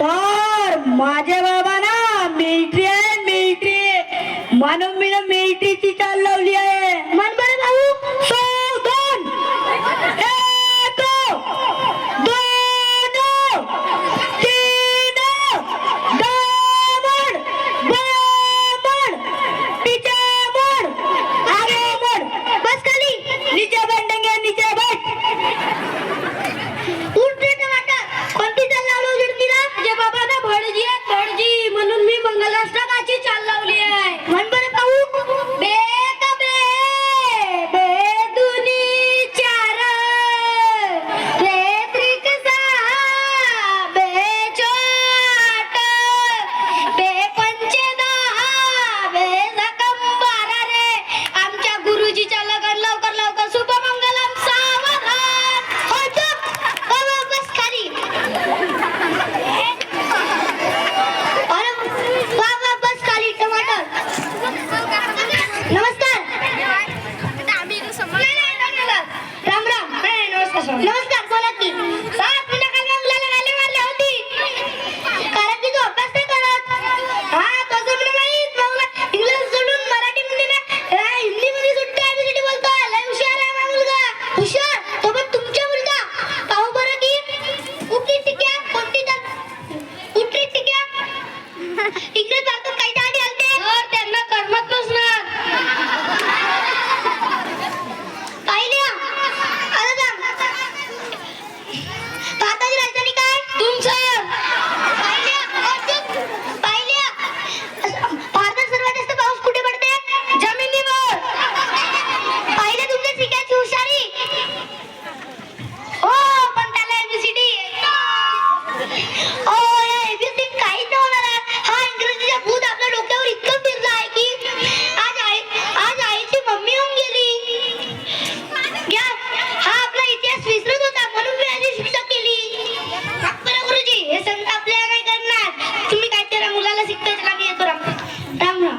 तर माझे बाबा ना मिलिटरी आहे, मिलिटरी म्हणून मी मिलिटरीची चाल लावली आहे. मन बरं भाऊ. सावधान, एक, दोन, तीन, दामन, बामन, पीछे मुड़, आगे मुड़, बस खाली. नीचे बैठेंगे, नीचे बैठ. उठ रे टमाटर. कोणती चाल लावली उडतीला? माझे बाबा ना भटजी आहेत, भटजी म्हणून मी मंगलाष्टकाची चाल लावली आहे. मन बरं भाऊ. बे कबे बे दुनी चार बे त्रिक सहा बे चोट बे पंचे दहा बे जखम बारा रे. आमच्या गुरुजीच्या लगन लवकर लवकर शुभमंगलम सावधान. हो चुप. बाबा बस खाली. अरे बाबा बस खाली. टमाटर. नमस्कार. राम राम. नमस्कार. बोला की. साहेब तुला काल मुलाला गाली मारली होती कारण की तू अभ्यास नाही करत. हा तसं मला माहित. मग इंग्लिश सोडून मराठीमध्ये ना हिंदीमध्ये सुट्टी ABCD बोलतोय. लय हुशार आहे हा मुलगा. हुशार तो पण तुमच्या मुलगा. पाहू बरं की कुठली टिक्या कोणती कुठली टिक्या इकडे भारतात काही दाढी आलते तर त्यांना करमत नसणार. पाहिल्या. आता जा. भारताची राजधानी काय? तुमचं पाहिल्या. भारतात सर्वात जास्त पाऊस कुठे पडते? जमिनीवर. पाहिलं तुमच्या शिकायची हुशारी. हो पण त्याला ABCD ओ या ABCD काहीच नाही होणार आहे. हा इंग्रजीचा भूत आपल्या डोक्यावर इतकं फिरला आहे की आज आईची मम्मी होऊन गेली. घ्या. हा आपला इतिहास विसरत होता म्हणून मी याची शिक्षा केली. बरं गुरुजी हे संत आपल्याला नाही करणार. तुम्ही काय त्या मुलाला शिकताय त्याला मी येतो. राम राम राम.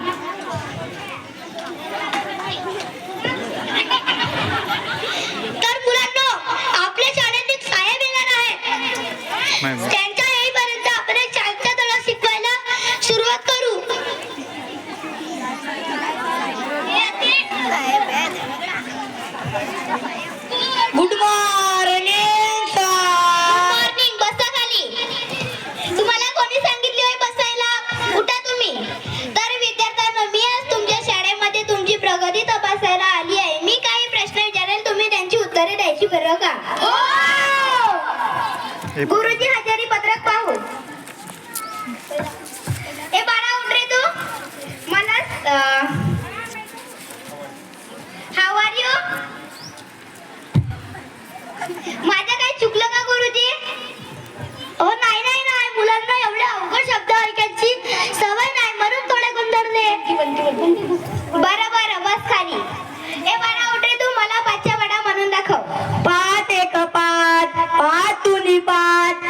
तर मुलांनो आपल्या शाळेत एक साहेब येणार आहे. त्यांच्या येईपर्यंत आपण एक चालत्या तळा शिकवायला सुरुवात करू. Good morning sir. मॉर्निंग. बसा खाली. तुम्हाला कोणी सांगितले होय बसायला? उठा तुम्ही. तर विद्यार्थ्यांनो मी आज तुमच्या शाळेमध्ये तुमची प्रगती तपासायला आली आहे. मी काही प्रश्न विचारेल तुम्ही त्यांची उत्तरे द्यायची बरं का? गुरुजी हजेरी पत्रक पाहू. ए बाळा उठ रे तू. मला हाऊ आर यू? माझं काही चुकलं का गुरुजी? हो नाही नाही नाही. मुलांना एवढे अवघड शब्द ऐकायची सवय नाही म्हणून थोडे गोंधळले. बरं बरं बस खाली. ए बाळा उठ रे तू. मला पाचच्या वडा म्हणून दाखव. पाच एक पाच, पाच दुनी पाच,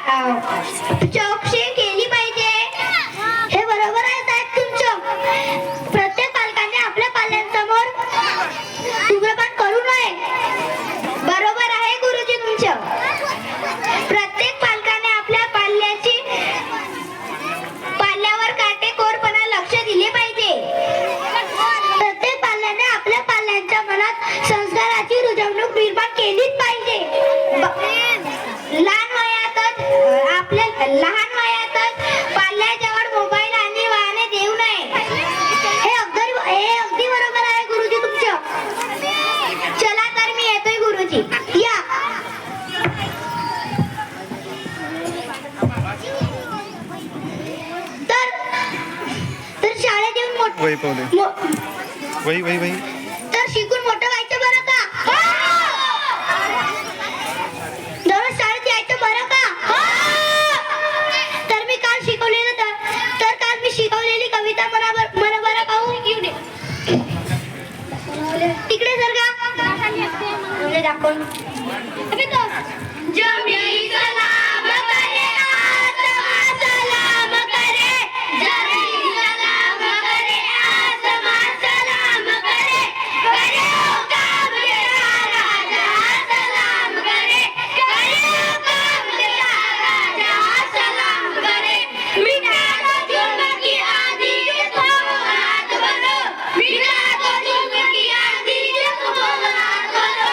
चौकशी केली पाहिजे. हे बरोबर आहे साहेब तुमचं. प्रत्येक पालकाने आपल्या पाल्यांसमोर धूम्रपान करू नये. बरोबर आहे गुरुजी तुमचं. प्रत्येक पालकाने आपल्या पाल्यावर काटेकोरपणे लक्ष दिले पाहिजे. प्रत्येक पाल्याने आपल्या पाल्यांच्या मनात संस्काराची रुजवणूक निर्माण केलीच पाहिजे. लहान वयातच पाल्याजवळ मोबाईल आणि वाहने देऊ नये. हे अगदी बरोबर आहे गुरुजी तुमचं. चला तर मी येतोय गुरुजी. या. तर शाळेत येऊन वही पावले वही तर शिकून मोठं व्हायचं बरं का? दररोज शाळेत यायचं बरं का? तर मी काल शिकवलेलं तर काल मी शिकवलेली कविता मला बरं पाहू तिकडे जर का दाखवून जमी सलाम करे आसमा सलाम करे. जमी सलाम करे आसमा सलाम करे. करे ओ काम तेरा राजा सलाम करे. करे ओ काम तेरा राजा सलाम करे. मिटा दो जुल्म की आंधी जिसको औलाद बनो. मिटा दो जुल्म की आंधी जिसको औलाद बनो.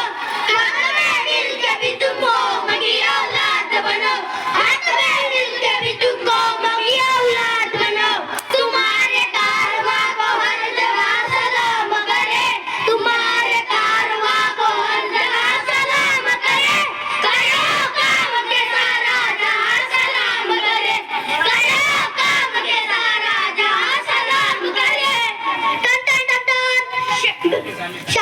हाथ में मिल के भी तुमको मगी औलाद बनो. हाथ में मिल के भी तुमको मगी औलाद बनो. तुम्हारे कारवां को हर जगह सलाम करे. तुम्हारे कारवां को हर जगह सलाम करे. करो काम के सारा जहां सलाम करे. करो काम के सारा जहां सलाम करे. टन टन टन टन.